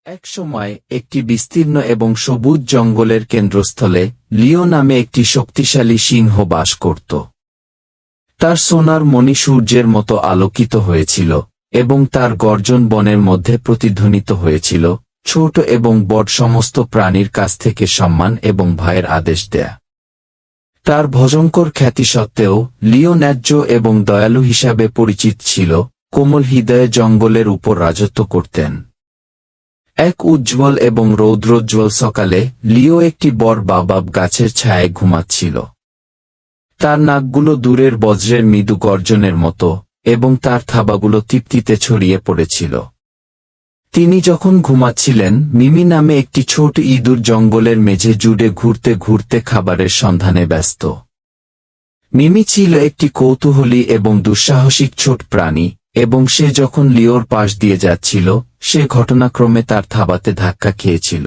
এক সময় একটি বিস্তীর্ণ এবং সবুজ জঙ্গলের কেন্দ্রস্থলে লিও নামে একটি শক্তিশালী সিংহ বাস করত। তার সোনার মণি সূর্যের মতো আলোকিত হয়েছিল এবং তার গর্জন বনের মধ্যে প্রতিধ্বনিত হয়েছিল, ছোট এবং বড় সমস্ত প্রাণীর কাছ থেকে সম্মান এবং ভয়ের আদেশ দেয়া। তার ভয়ঙ্কর খ্যাতি সত্ত্বেও লিও ন্যায্য এবং দয়ালু হিসাবে পরিচিত ছিল, কোমল হৃদয়ে জঙ্গলের উপর রাজত্ব করতেন। এক উজ্জ্বল এবং রৌদ্রোজ্জ্বল সকালে লিও একটি বড় বাবাব গাছের ছায়ায় ঘুমাচ্ছিল। তার নাকগুলো দূরের বজ্রের মৃদু গর্জনের মতো এবং তার থাবাগুলো তৃপ্তিতে ছড়িয়ে পড়েছিল। তিনি যখন ঘুমাচ্ছিলেন, মিমি নামে একটি ছোট ইঁদুর জঙ্গলের মেঝে জুড়ে ঘুরতে ঘুরতে খাবারের সন্ধানে ব্যস্ত। মিমি ছিল একটি কৌতূহলী এবং দুঃসাহসিক ছোট প্রাণী, এবং সে যখন লিওর পাশ দিয়ে যাচ্ছিল, সে ঘটনাক্রমে তার থাবাতে ধাক্কা খেয়েছিল।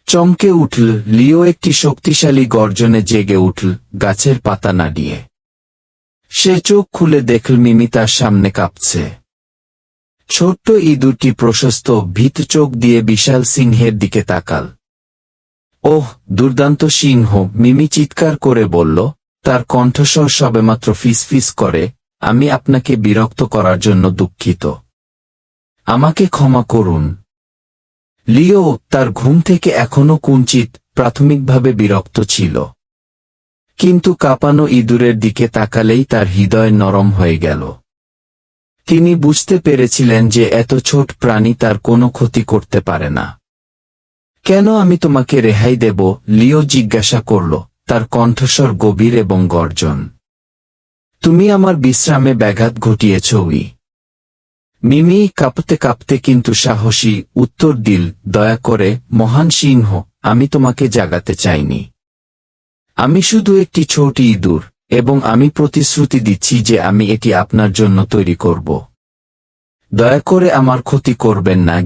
চমকে উঠল লিও, একটি শক্তিশালী গর্জনে জেগে উঠল, গাছের পাতা নাড়িয়ে। সে চোখ খুলে দেখল মিমি তার সামনে কাঁপছে। ছোট্ট ইঁদুরটি প্রশস্ত ভীত চোখ দিয়ে বিশাল সিংহের দিকে তাকাল। ওহ, দুর্দান্ত সিংহ, মিমি চিৎকার করে বলল, তার কণ্ঠস্বর সবেমাত্র ফিসফিস করে, আমি আপনাকে বিরক্ত করার জন্য দুঃখিত। আমাকে ক্ষমা করুন। লিও তার ঘুম থেকে এখনো কুঞ্চিত, প্রাথমিকভাবে বিরক্ত ছিল। কিন্তু কাঁপানো ইঁদুরের দিকে তাকালেই তার হৃদয় নরম হয়ে গেল। তিনি বুঝতে পেরেছিলেন যে এত ছোট প্রাণী তার কোনো ক্ষতি করতে পারে না। কেন আমি তোমাকে রেহাই দেব? লিও জিজ্ঞাসা করল, তার কণ্ঠস্বর গভীর এবং গর্জন। তুমি আমার বিশ্রামে ব্যাঘাত ঘটিয়েছ। মিমি কাঁপতে কাঁপতে কিন্তু সাহসী উত্তর দিল, দয়া করে মহান সিংহ, আমি তোমাকে জাগাতে চাইনি। আমি শুধু একটি ছোট ইঁদুর, এবং আমি প্রতিশ্রুতি দিচ্ছি যে আমি এটি আপনার জন্য তৈরি করব। দয়া করে আমার ক্ষতি করবেন না।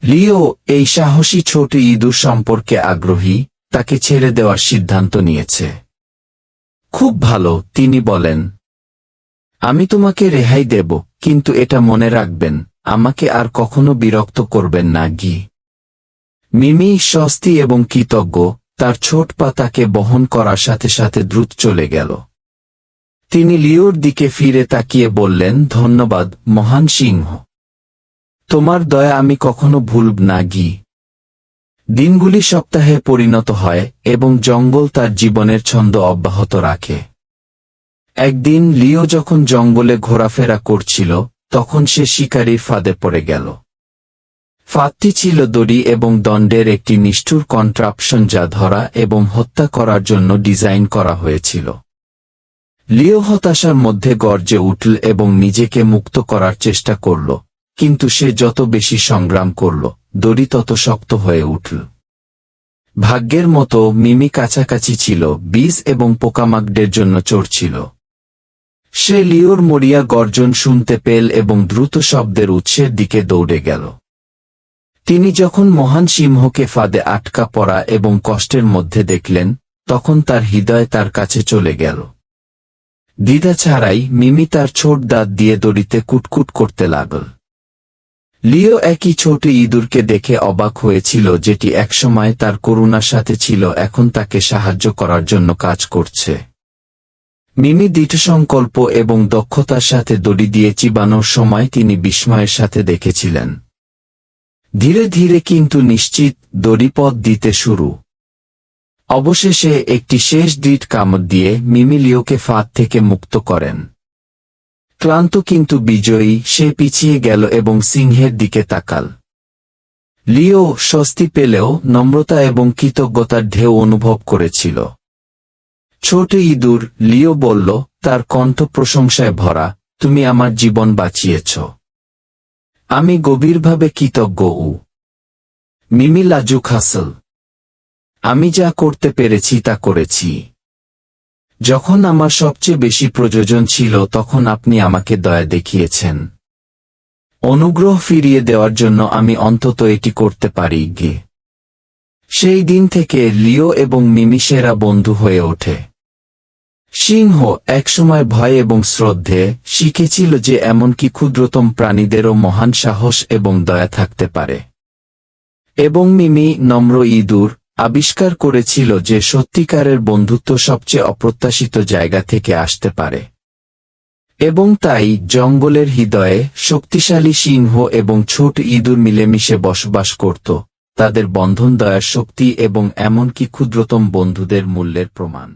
লিও এই সাহসী ছোট ইঁদুর সম্পর্কে আগ্রহী, তাকে ছেড়ে দেওয়ার সিদ্ধান্ত নিয়েছে। খুব ভালো, তিনি বলেন। আমি তোমাকে রেহাই দেব, কিন্তু এটা মনে রাখবেন, আমাকে আর কখনো বিরক্ত করবেন না। মিমি স্বস্তি এবং কৃতজ্ঞ, তার ছোট পা তাকে বহন করার সাথে সাথে দ্রুত চলে গেল। তিনি লিওর দিকে ফিরে তাকিয়ে বললেন, ধন্যবাদ মহান সিংহ, তোমার দয়া আমি কখনো ভুলব না। দিনগুলি সপ্তাহে পরিণত হয় এবং জঙ্গল তার জীবনের ছন্দ অব্যাহত রাখে। একদিন লিও যখন জঙ্গলে ঘোরাফেরা করছিল, তখন সে শিকারীর ফাঁদে পড়ে গেল। ফাঁদটি ছিল দড়ি এবং দণ্ডের একটি নিষ্ঠুর কন্ট্রাপশন, যা ধরা এবং হত্যা করার জন্য ডিজাইন করা হয়েছিল। লিও হতাশার মধ্যে গর্জে উঠল এবং নিজেকে মুক্ত করার চেষ্টা করল, কিন্তু সে যত বেশি সংগ্রাম করল, দড়ি তত শক্ত হয়ে উঠল। ভাগ্যের মতো মিমি কাছাকাছি ছিল, বিষ এবং পোকামাকড়ের জন্য চড়ছিল। সে লিওর মরিয়া গর্জন শুনতে পেল এবং দ্রুত শব্দের উৎসের দিকে দৌড়ে গেল। তিনি যখন মহান সিংহকে ফাঁদে আটকা পড়া এবং কষ্টের মধ্যে দেখলেন, তখন তার হৃদয় তার কাছে চলে গেল। দ্বিধা ছাড়াই মিমি তার ছোট দাঁত দিয়ে দড়িতে কুটকুট করতে লাগল। লিও একই ছোট ইঁদুরকে দেখে অবাক হয়েছিল, যেটি একসময় তার করুণার সাথে ছিল, এখন তাকে সাহায্য করার জন্য কাজ করছে। মিমি দৃঢ়সংকল্প এবং দক্ষতার সাথে দড়ি দিয়ে চিবানোর সময় তিনি বিস্ময়ের সাথে দেখেছিলেন। ধীরে ধীরে কিন্তু নিশ্চিত দড়ি পথ দিতে শুরু। অবশেষে একটি শেষ দৃঢ় কামড় দিয়ে মিমি লিওকে ফাঁদ থেকে মুক্ত করেন। ক্লান্ত কিন্তু বিজয়ী, সে পিছিয়ে গেল এবং সিংহের দিকে তাকাল। লিও স্বস্তি পেলেও নম্রতা এবং কৃতজ্ঞতার ঢেউ অনুভব করেছিল। ছোট ইঁদুর, লিও বলল, তার কণ্ঠ প্রশংসায় ভরা, তুমি আমার জীবন বাঁচিয়েছ। আমি গভীরভাবে কৃতজ্ঞ। মিমি লাজুক হাসল। আমি যা করতে পেরেছি তা করেছি। যখন আমার সবচেয়ে বেশি প্রয়োজন ছিল, তখন আপনি আমাকে দয়া দেখিয়েছেন। অনুগ্রহ ফিরিয়ে দেওয়ার জন্য আমি অন্তত এটি করতে পারি। সেই দিন থেকে লিও এবং মিমি সেরা বন্ধু হয়ে ওঠে। সিংহ একসময় ভয় এবং শ্রদ্ধে শিখেছিল যে এমনকি ক্ষুদ্রতম প্রাণীদেরও মহান সাহস এবং দয়া থাকতে পারে। এবং মিমি, নম্র ইঁদুর, আবিষ্কার করেছিল যে সত্যিকারের বন্ধুত্ব সবচেয়ে অপ্রত্যাশিত জায়গা থেকে আসতে পারে। এবং তাই জঙ্গলের হৃদয়ে শক্তিশালী সিংহ এবং ছোট ইঁদুর মিলেমিশে বসবাস করত, তাদের বন্ধন দয়ার শক্তি এবং এমনকি ক্ষুদ্রতম বন্ধুদের মূল্যের প্রমাণ।